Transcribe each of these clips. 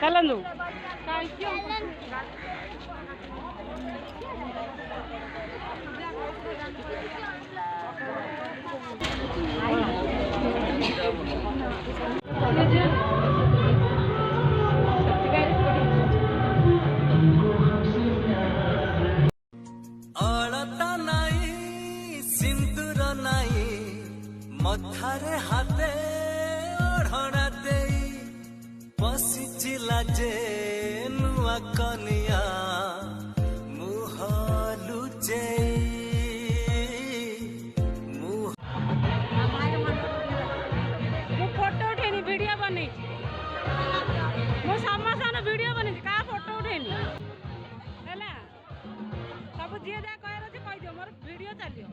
चलंदु अलता नाई सिंदूर नाई मथारे हाथे ओढ़ना देई बसिचिला जे नुआ कनिया मुह लुचेई फोटो उठेनी वीडियो बनी मो समसान वीडियो बनी का फोटो उठेनी हैला सब जे जा कहर अछि कहि दियो मोर वीडियो चलियो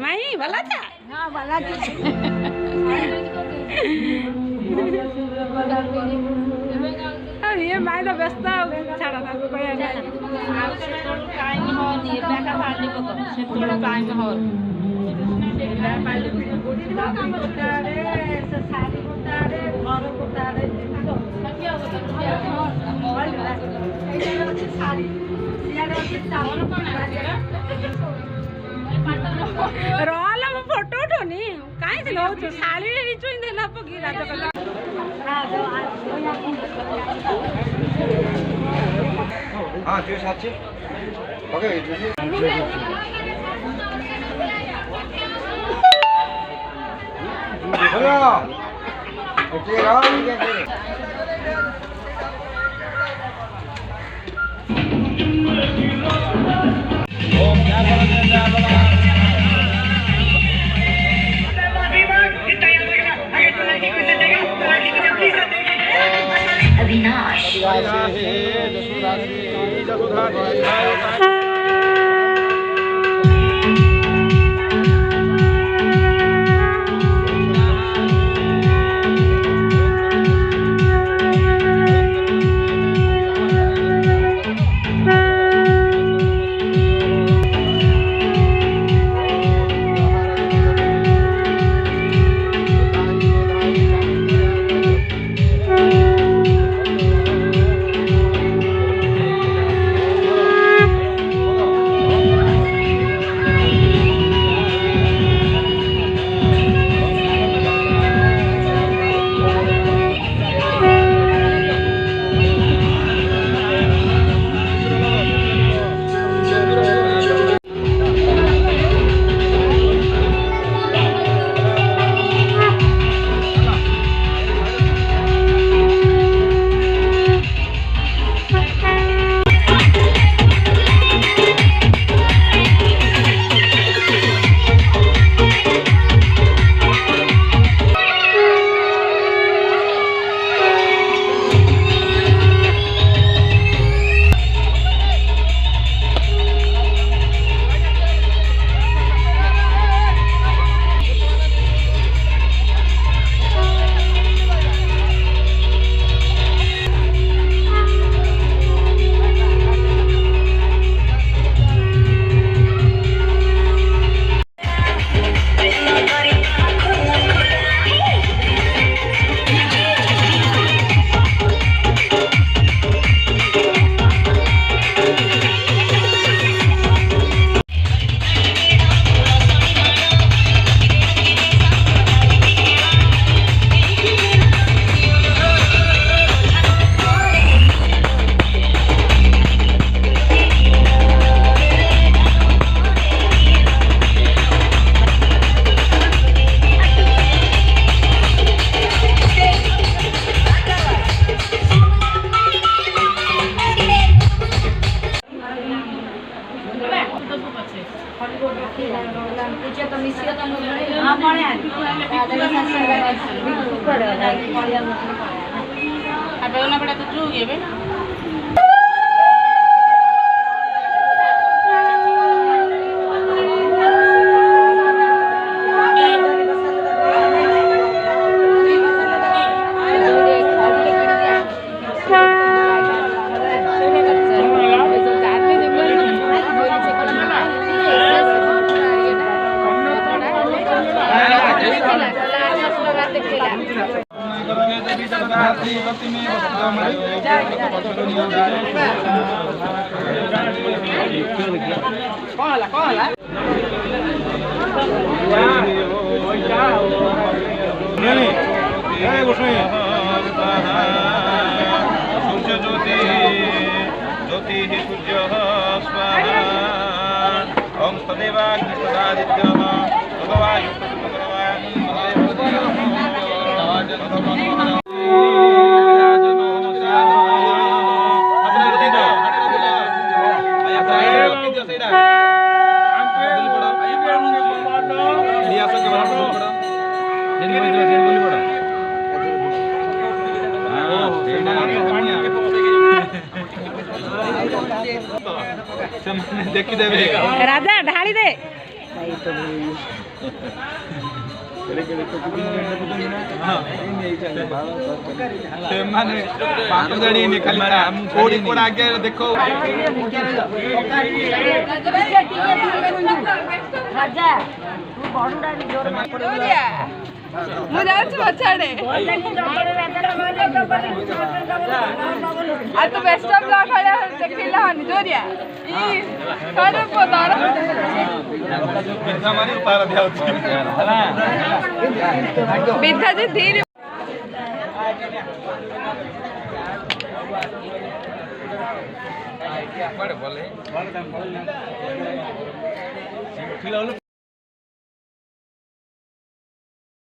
माही भला था हाँ भला अरे ये माई तो व्यस्त छाड़ा था कोई टाइम हो नहीं बैठा पानी को से थोड़ा टाइम हो पानी काम करता रे से साड़ी करता रे घर करता रे क्या होता है मोबाइल में साड़ी यार चावल कौन है रोल म फोटो उठोनी काई थिलो छ साली रे चुइन देला पगी राजा कला हां त्यो साच्चै ओके हेलो ओके राम के ओम क्या बोलते हैं अविनाश पूछे तो मिसियो तो हां पड़े दादा का साथ पड़े अब ना पड़ा तो जुगे बे ଦେଖିଦେବେ ରାଜା ଢାଳି ଦେ ସେମାନେ ପାଠ ଜାଣିନି ଖାଲି କୋଉଠି କୋଉଟା ଆଗେ ଦେଖ ରାଜା ମୁଁ ଯାଉଛି ପଛଆଡେ ଆଉ ତୁ ବେଷ୍ଟ ଅଫ୍ ଲକ୍ ଭଳିଆ ଦେଖିଲା ହନି ଜୋରିଆ ବିଧା ଯେ ଧୀରେ ଖେଳ